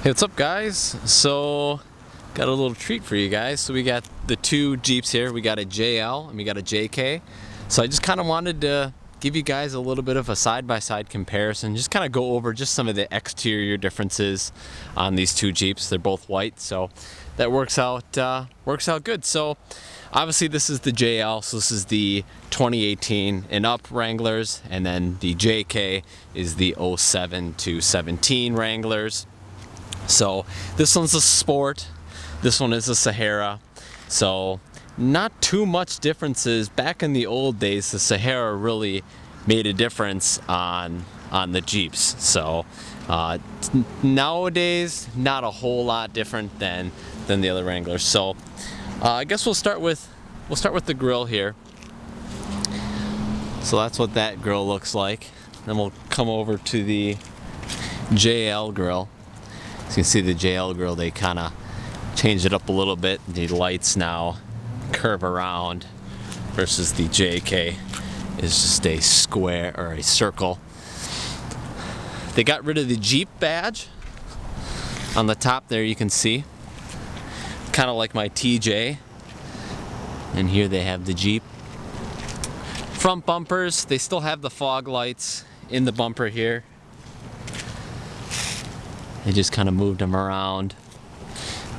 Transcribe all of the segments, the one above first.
Hey, what's up guys? So got a little treat for you guys. So we got the two Jeeps here. We got a JL and we got a JK. So I just kind of wanted to give you guys a little bit of a side-by-side comparison, just kind of go over just some of the exterior differences on these two Jeeps. They're both white, so that works out good. So obviously this is the JL, so this is the 2018 and up Wranglers, and then the JK is the 07 to 17 Wranglers. So this one's a Sport, this one is a Sahara. So not too much differences. Back in the old days, the Sahara really made a difference on the Jeeps. So nowadays, not a whole lot different than the other Wranglers. So I guess we'll start with the grille here. So that's what that grille looks like. Then we'll come over to the JL grille. So you can see the JL grille, they kind of changed it up a little bit. The lights now curve around versus the JK is just a square or a circle. They got rid of the Jeep badge on the top there, you can see. Kind of like my TJ. And here they have the Jeep. Front bumpers, they still have the fog lights in the bumper here. They just kind of moved them around.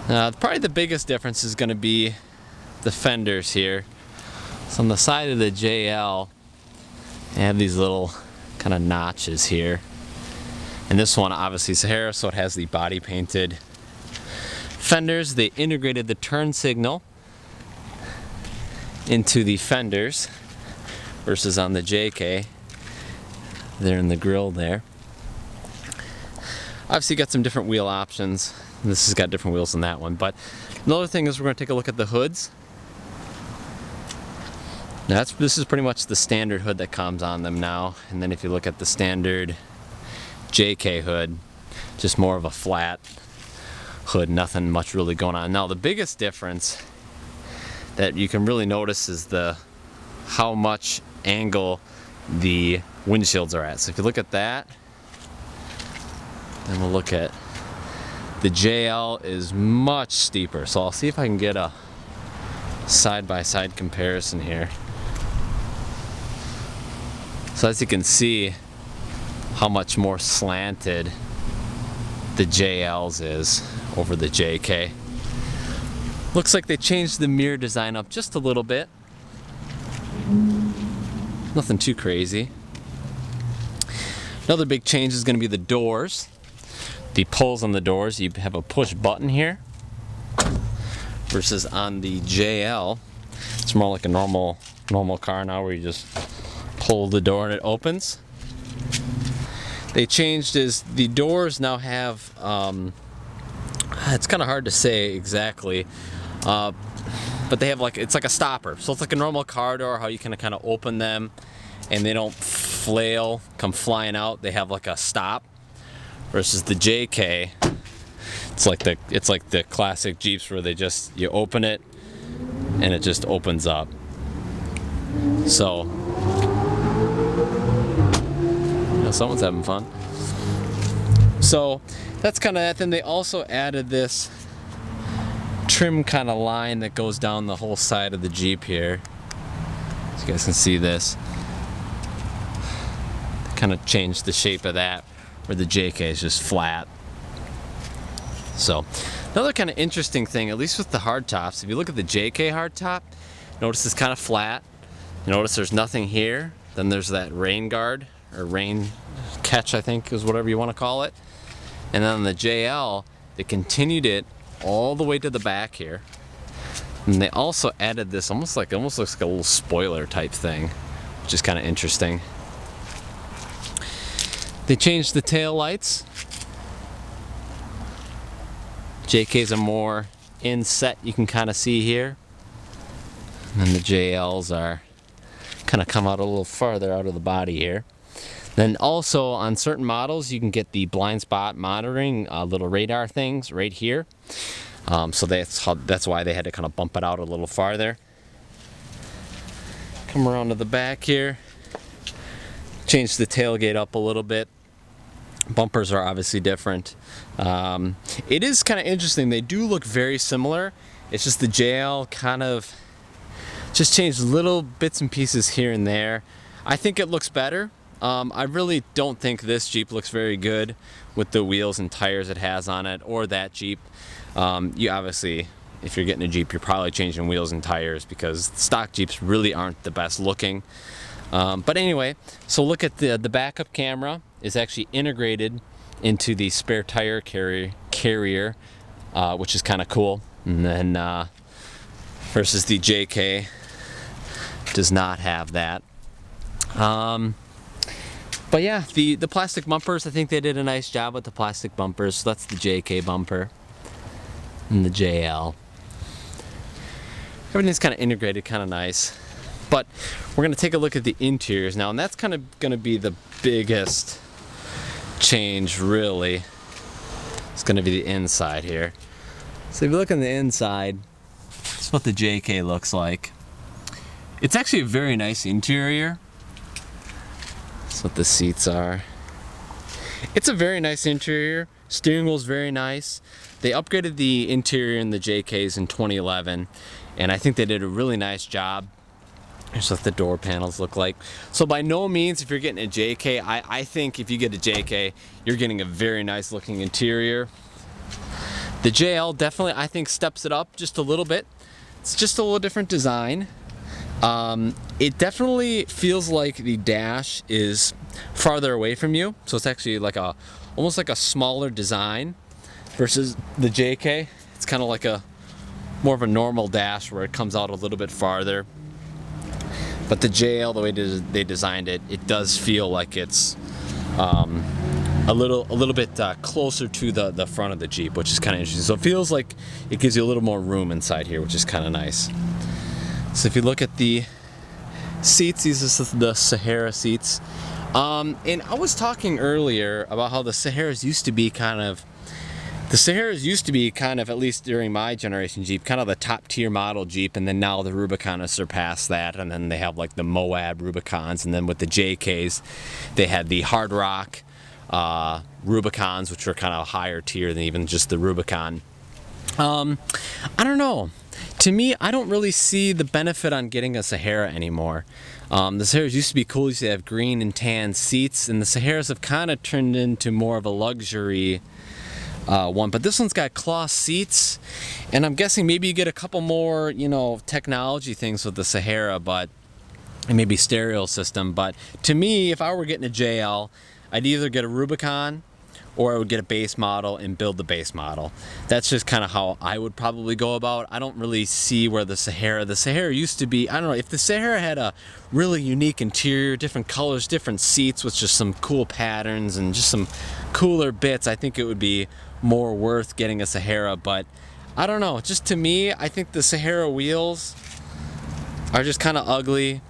Probably the biggest difference is going to be the fenders here. So on the side of the JL, they have these little kind of notches here. And this one obviously Sahara, so it has the body painted fenders. They integrated the turn signal into the fenders versus on the JK. They're in the grille there. Obviously got some different wheel options. This has got different wheels than that one. But another thing is we're going to take a look at the hoods. Now this is pretty much the standard hood that comes on them now. And then if you look at the standard JK hood, just more of a flat hood, nothing much really going on. Now the biggest difference that you can really notice is how much angle the windshields are at. So if you look at that, then we'll look at the JL is much steeper. So I'll see if I can get a side-by-side comparison here. So as you can see how much more slanted the JL's is over the JK. Looks like they changed the mirror design up just a little bit. Nothing too crazy. Another big change is going to be the doors. The pulls on the doors, you have a push button here versus on the JL it's more like a normal car now where you just pull the door and it opens. They changed is the doors now have it's kind of hard to say exactly, but they have it's like a stopper, so it's like a normal car door, how you can kind of open them and they don't come flying out. They have like a stop. Versus the JK, it's like the classic Jeeps where you open it and it just opens up. So someone's having fun. So that's kind of that. Then they also added this trim kind of line that goes down the whole side of the Jeep here. So you guys can see this. They kind of changed the shape of that, where the JK is just flat. So another kind of interesting thing, at least with the hardtops, if you look at the JK hardtop, notice it's kind of flat. You notice there's nothing here. Then there's that rain guard or rain catch, I think is whatever you want to call it. And then on the JL, they continued it all the way to the back here. And they also added this almost looks like a little spoiler type thing, which is kind of interesting. They changed the tail lights. JKs are more inset, you can kind of see here. And then the JLs are kind of come out a little farther out of the body here. Then also on certain models you can get the blind spot monitoring little radar things right here. So that's why they had to kind of bump it out a little farther. Come around to the back here. Change the tailgate up a little bit. Bumpers are obviously different. It is kind of interesting. They do look very similar. It's just the JL kind of just changed little bits and pieces here and there. I think it looks better. I really don't think this Jeep looks very good with the wheels and tires it has on it, or that Jeep. You obviously, if you're getting a Jeep, you're probably changing wheels and tires, because stock Jeeps really aren't the best looking. But anyway, so look at the backup camera is actually integrated into the spare tire carrier, which is kind of cool. And then versus the JK does not have that. But yeah, the plastic bumpers, I think they did a nice job with the plastic bumpers. So that's the JK bumper and the JL. Everything's kind of integrated, kind of nice. But we're going to take a look at the interiors now, and that's kind of going to be the biggest change, really. It's going to be the inside here. So if you look on the inside, this is what the JK looks like. It's actually a very nice interior. That's what the seats are. It's a very nice interior. Steering wheel's very nice. They upgraded the interior in the JKs in 2011, and I think they did a really nice job. Here's what the door panels look like. So by no means, if you're getting a JK, I think if you get a JK, you're getting a very nice looking interior. The JL definitely, I think, steps it up just a little bit. It's just a little different design. It definitely feels like the dash is farther away from you. So it's actually like almost like a smaller design versus the JK. It's kind of like more of a normal dash where it comes out a little bit farther. But the JL, the way they designed it, it does feel like it's a little bit closer to the front of the Jeep, which is kind of interesting. So it feels like it gives you a little more room inside here, which is kind of nice. So if you look at the seats, these are the Sahara seats. And I was talking earlier about how the Saharas used to be kind of, at least during my generation Jeep, kind of the top tier model Jeep, and then now the Rubicon has surpassed that, and then they have like the Moab Rubicons, and then with the JKs, they had the Hard Rock Rubicons, which are kind of higher tier than even just the Rubicon. I don't know. To me, I don't really see the benefit on getting a Sahara anymore. The Saharas used to be cool. They have green and tan seats, and the Saharas have kind of turned into more of a luxury one. But this one's got cloth seats, and I'm guessing maybe you get a couple more, technology things with the Sahara, and maybe stereo system. But to me, if I were getting a JL, I'd either get a Rubicon or I would get a base model and build the base model. That's just kind of how I would probably go about. I don't really see where the Sahara used to be. I don't know, if the Sahara had a really unique interior, different colors, different seats with just some cool patterns and just some cooler bits, I think it would be more worth getting a Sahara. But I don't know, just to me, I think the Sahara wheels are just kind of ugly.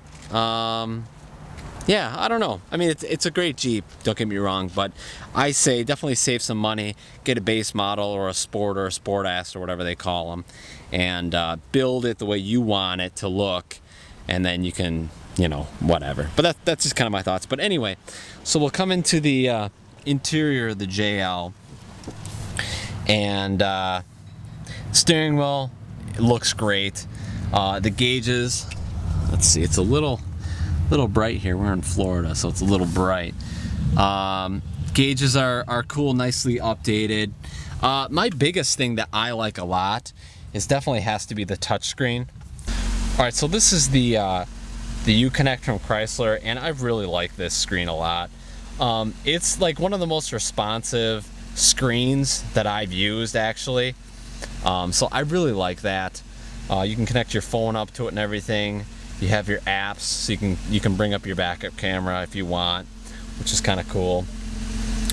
Yeah, I don't know. I mean, it's a great Jeep, don't get me wrong, but I say definitely save some money, get a base model or a Sport or a Sport S or whatever they call them, and build it the way you want it to look, and then you can, whatever. But that's just kind of my thoughts. But anyway, so we'll come into the interior of the JL, and steering wheel, it looks great. The gauges, let's see, it's a little bright here. We're in Florida, so it's a little bright. Gauges are cool, nicely updated. My biggest thing that I like a lot is definitely has to be the touchscreen. All right, so this is the Uconnect from Chrysler, and I really like this screen a lot. It's like one of the most responsive screens that I've used, actually. So I really like that. You can connect your phone up to it and everything. You have your apps, so you can bring up your backup camera if you want, which is kind of cool.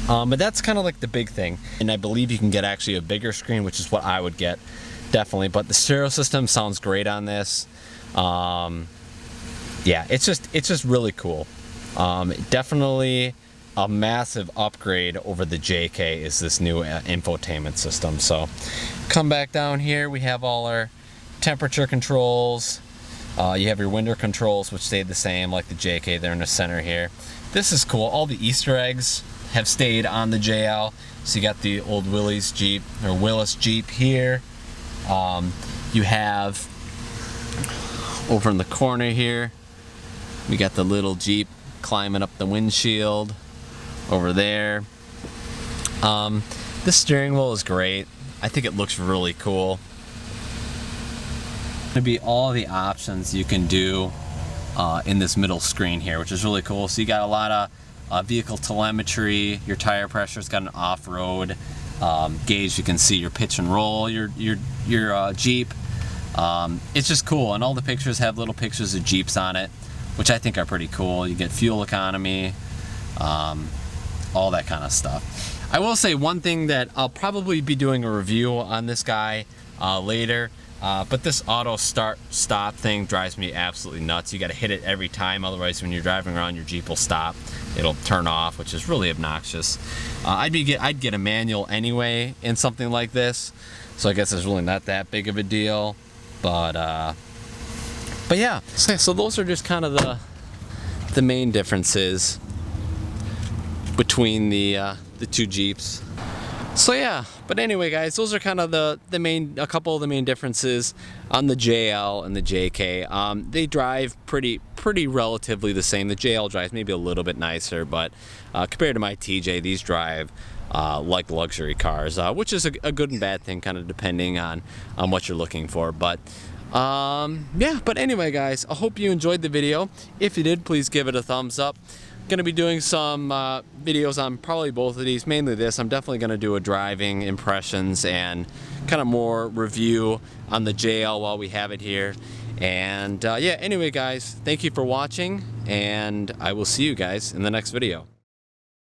But that's kind of like the big thing. And I believe you can get actually a bigger screen, which is what I would get, definitely. But the stereo system sounds great on this. Yeah, it's just really cool. Definitely a massive upgrade over the JK is this new infotainment system. So come back down here, we have all our temperature controls. You have your window controls, which stayed the same like the JK. They're in the center here. This is cool. All the Easter eggs have stayed on the JL. So you got the old Willis Jeep here. You have over in the corner here, we got the little Jeep climbing up the windshield over there. This steering wheel is great. I think it looks really cool. Going to be all the options you can do in this middle screen here, which is really cool. So you got a lot of vehicle telemetry. Your tire pressure's got an off-road gauge. You can see your pitch and roll, your Jeep. It's just cool, and all the pictures have little pictures of Jeeps on it, which I think are pretty cool. You get fuel economy, all that kind of stuff. I will say one thing that I'll probably be doing a review on this guy later, but this auto stop thing drives me absolutely nuts. You got to hit it every time, otherwise when you're driving around your Jeep will stop. It'll turn off, which is really obnoxious. I'd get a manual anyway in something like this, so I guess it's really not that big of a deal. But yeah, so those are just kind of the main differences between the two Jeeps. So yeah, but anyway guys, those are kind of a couple of the main differences on the JL and the JK. They drive pretty relatively the same. The JL drives maybe a little bit nicer, but compared to my TJ, these drive like luxury cars, which is a good and bad thing, kind of depending on what you're looking for. But yeah, but anyway guys, I hope you enjoyed the video. If you did, please give it a thumbs up. Going to be doing some videos on probably both of these, mainly this. I'm definitely going to do a driving impressions and kind of more review on the JL while we have it here. And yeah, anyway guys, thank you for watching, and I will see you guys in the next video.